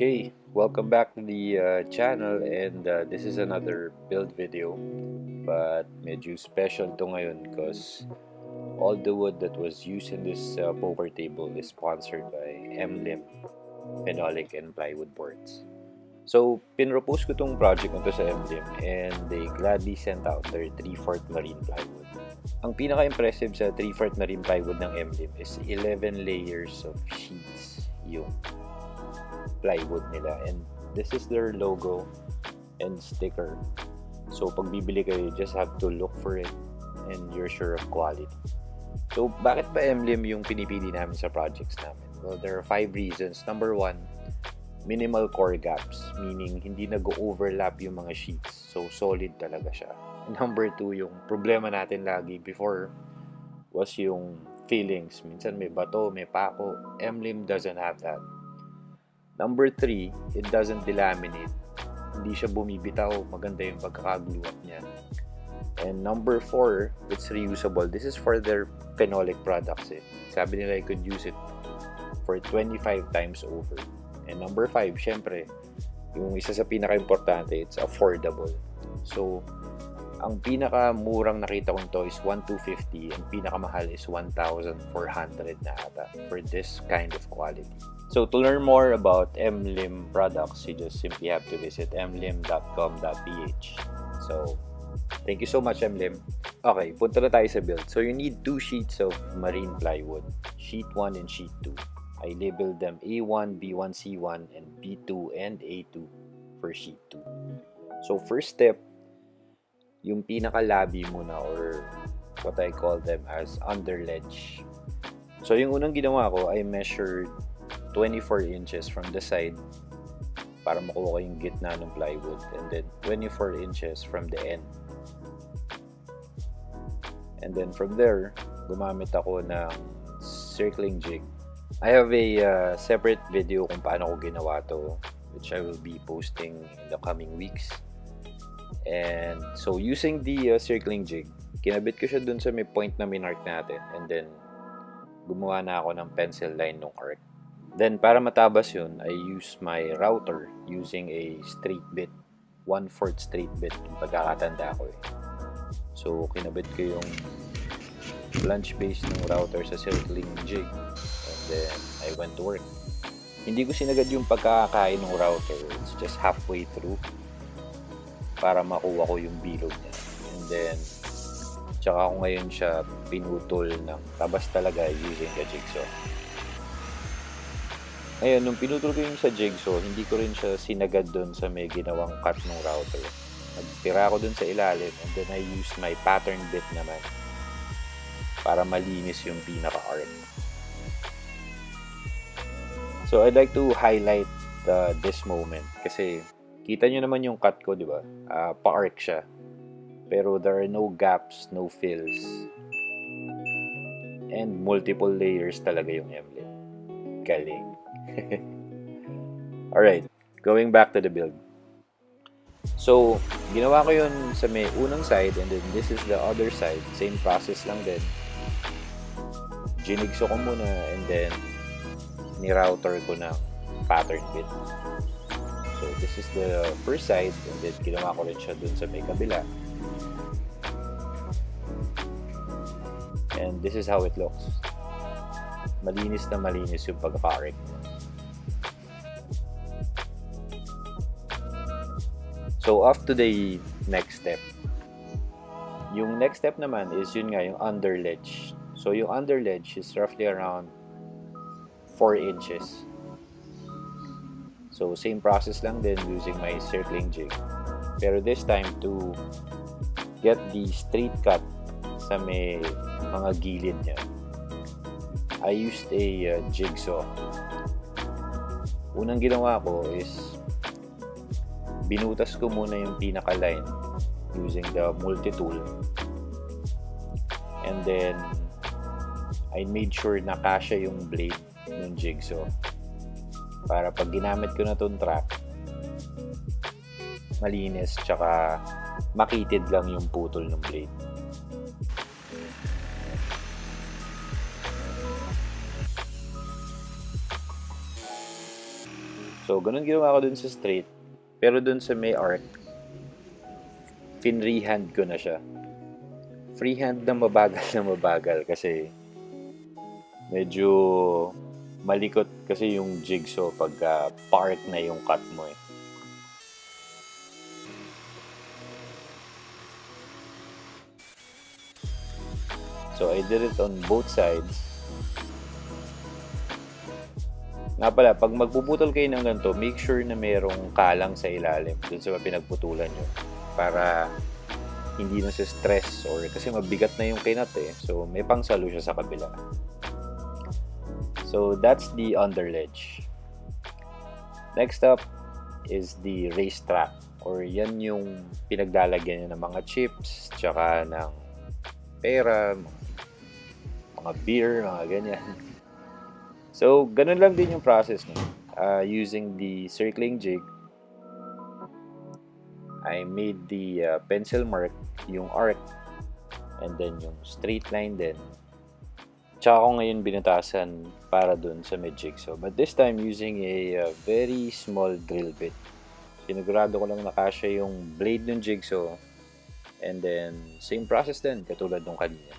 Okay, welcome back to the channel, and this is another build video, but medyo special to ngayon because all the wood that was used in this poker table is sponsored by MLIM, phenolic and plywood boards. So, pinropose ko tong project na to sa MLIM and they gladly sent out their 3/4 marine plywood. Ang pinaka-impressive sa 3/4 marine plywood ng MLIM is 11 layers of sheets yung plywood nila, and this is their logo and sticker. So pag bibili kayo, you just have to look for it and you're sure of quality. So bakit ba MLIM yung pinipili namin sa projects namin? Well, there are 5 reasons. Number 1, minimal core gaps, meaning hindi nag-overlap yung mga sheets. So solid talaga siya. And number 2, yung problema natin lagi before was yung fillings. Minsan may bato, may pako. MLIM doesn't have that. Number 3, it doesn't delaminate. Hindi siya bumibitaw. Maganda yung pagkakaglue up niya. And number 4, it's reusable. This is for their phenolic products. Sabi nila I could use it for 25 times over. And number 5, syempre, yung isa sa pinaka-importante, it's affordable. So, ang pinaka-murang nakita ko nito is 1,250 and pinakamahal is 1,400 na ata for this kind of quality. So to learn more about MLIM products, you just simply have to visit mlim.com.ph. So thank you so much, MLIM. Okay, punta na tayo sa build. So you need 2 sheets of marine plywood, sheet 1 and sheet 2. I labeled them A1, B1, C1, and B2 and A2 for sheet 2. So first step, yung pinaka-labi muna, or what I call them as underledge. So yung unang ginawa ko, I measured 24 inches from the side para makuha ko yung gitna ng plywood, and then 24 inches from the end. And then from there, gumamit ako ng circling jig. I have a separate video kung paano ko ginawa to, which I will be posting in the coming weeks. And so using the circling jig, kinabit ko siya dun sa may point na minark natin, and then gumawa na ako ng pencil line ng arc. Then para matabas yun, I use my router using a straight bit, 1/4 straight bit yung pagkakatanda ko . So kinabit ko yung flange base ng router sa circling jig, and then I went to work. Hindi ko sinagad yung pagkakakain ng router, it's just halfway through para makuha ko yung bilog niya. And then tsaka ako ngayon siya pinutol ng tabas talaga using the jigsaw. Ngayon, nung pinutol ko yung sa jigsaw, hindi ko rin siya sinagad doon sa may ginawang cut ng router. Nagtira ko doon sa ilalim, and then I used my pattern bit naman para malinis yung pinaka-arc. So I'd like to highlight this moment kasi kita nyo naman yung cut ko, di ba? Pa-arc siya. Pero there are no gaps, no fills. And multiple layers talaga yung MLIM. Galing. Alright, going back to the build. So, ginawa ko yun sa may unang side, and then this is the other side. Same process lang din. Ginigso ko muna, and then ni-router ko ng pattern bit. So, this is the first side, and then ginawa ko rin siya dun sa may kabila. And this is how it looks. Malinis na malinis yung pagka-arc. So, off to the next step. Yung next step naman is yun nga, yung underledge. So, yung underledge is roughly around 4 inches. So, same process lang din using my circling jig. Pero this time, to get the straight cut sa may mga gilid niya, I used a jigsaw. Unang ginawa ko is binutas ko muna yung pinaka-line using the multi-tool, and then I made sure na kasya yung blade ng jigsaw para pag ginamit ko na tong track, malinis tsaka makitid lang yung putol ng blade. So, ganun ginawa ko dun sa straight. Pero dun sa may arc, finrehand ko na siya. Freehand na mabagal kasi medyo malikot kasi yung jigsaw pagka park na yung cut mo eh. So, I did it on both sides. Nga pala, pag magpuputol kayo ng ganito, make sure na mayroong kalang sa ilalim dun sa pinagputulan nyo para hindi na sa stress or kasi mabigat na yung kinat eh. So, may pangsalo siya sa kabila. So, that's the underledge. Next up is the racetrack or yan yung pinaglalagyan niya ng mga chips tsaka ng pera, mga beer, mga ganyan. So, ganun lang din yung process no? Using the circling jig, I made the pencil mark, yung arc, and then yung straight line din. Tsaka ko ngayon binutasan para dun sa med jigsaw. But this time, using a very small drill bit. Sinigurado ko lang nakasya yung blade ng jigsaw. And then, same process din, katulad nung kanina.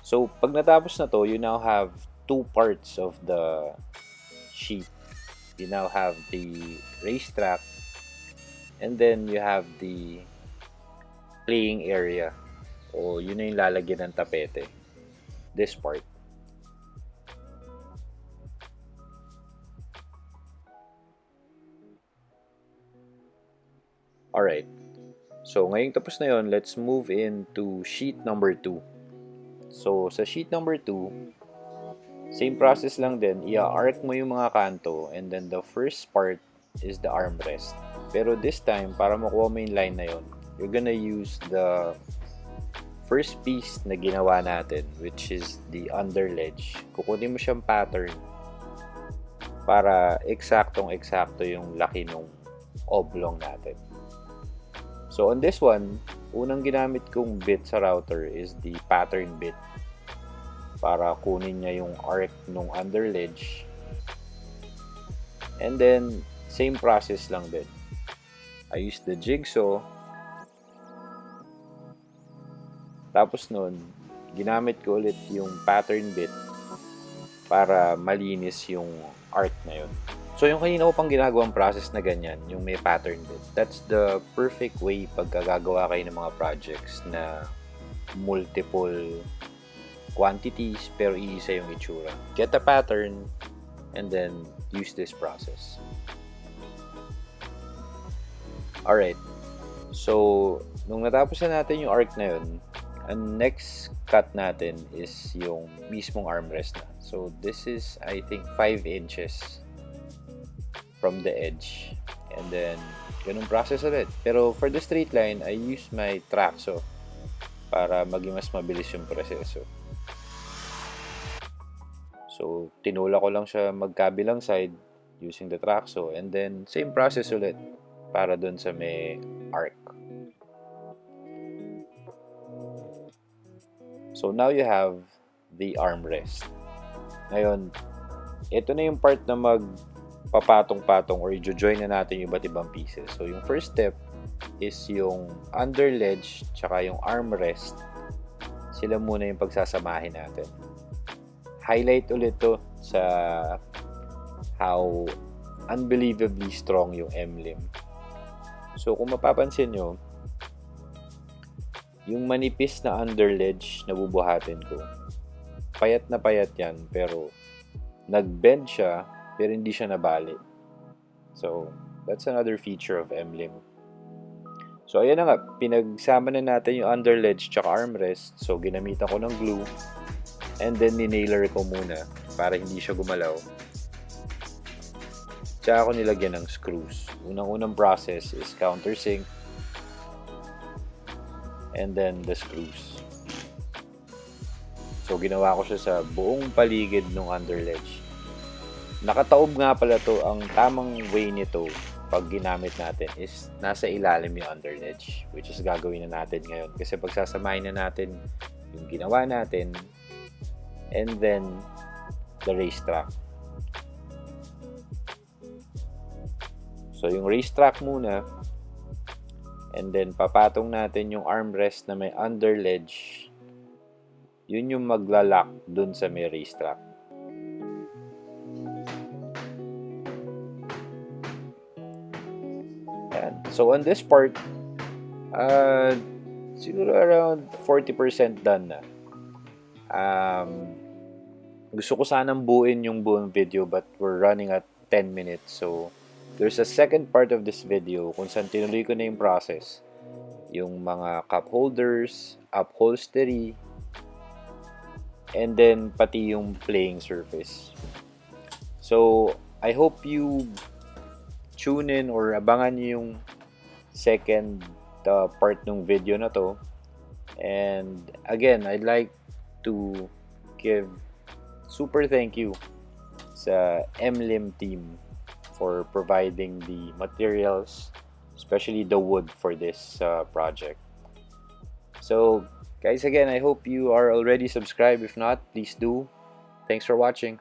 So, pag natapos na to, you now have two parts of the sheet. You now have the racetrack and then you have the playing area. O yun na yung lalagyan ng tapete. This part. Alright. So, ngayong tapos na yun, let's move into sheet number 2. So, sa sheet number 2, same process lang din. I-arc mo yung mga kanto and then the first part is the armrest. Pero this time, para makuha mo yung line na yun, you're gonna use the first piece na ginawa natin, which is the underledge. Kukunin mo siyang pattern para eksaktong-eksakto yung laki ng oblong natin. So, on this one, unang ginamit kong bit sa router is the pattern bit para kunin niya yung arc nung underledge. And then, same process lang din. I used the jigsaw. Tapos nun, ginamit ko ulit yung pattern bit para malinis yung arc na yun. So, yung kanina ko pang ginagawang process na ganyan, yung may pattern bit, that's the perfect way pagkagagawa kayo ng mga projects na multiple quantities pero iisa yung itsura. Get a pattern and then use this process. Alright. So, nung natapos na natin yung arc na yun, ang next cut natin is yung mismong armrest na. So, this is, I think, 5 inches from the edge. And then, ganun process ulit. Pero for the straight line, I use my track saw para maging mas mabilis yung proseso. So, tinula ko lang siya magkabilang side using the track saw. And then, same process ulit para dun sa may arc. So, now you have the armrest. Ngayon, ito na yung part na magpapatong-patong or i-join na natin yung iba't ibang pieces. So, yung first step is yung underledge tsaka yung armrest. Sila muna yung pagsasamahin natin. Highlight ulit to sa how unbelievably strong yung MLIM. So, kung mapapansin nyo, yung manipis na underledge na bubuhatin ko, payat na payat yan, pero nag-bend siya, pero hindi siya nabali. So, that's another feature of MLIM. So, ayan na nga, pinagsama na natin yung underledge tsaka armrest. So, ginamitan ko ng glue. And then, ninailer ko muna para hindi siya gumalaw. Tsaka ako nilagyan ng screws. Unang-unang process is countersink. And then, the screws. So, ginawa ko siya sa buong paligid ng underledge. Nakataob nga pala to. Ang tamang way nito pag ginamit natin is nasa ilalim yung underledge, which is gagawin na natin ngayon. Kasi pagsasamahin na natin yung ginawa natin, and then the racetrack. So yung racetrack muna, and then papatong natin yung armrest na may underledge. Yun yung maglalak dun sa may racetrack. Ayan. So on this part, siguro around 40% done na. Gusto ko sanang buuin yung buong video but we're running at 10 minutes. So there's a second part of this video kung saan tinuloy ko na yung process. Yung mga cup holders, upholstery, and then pati yung playing surface. So I hope you tune in or abangan nyo yung second part ng video na to. And again, I'd like to give super thank you sa MLIM team for providing the materials, especially the wood for this project. So guys, again, I hope you are already subscribed. If not, please do. Thanks for watching.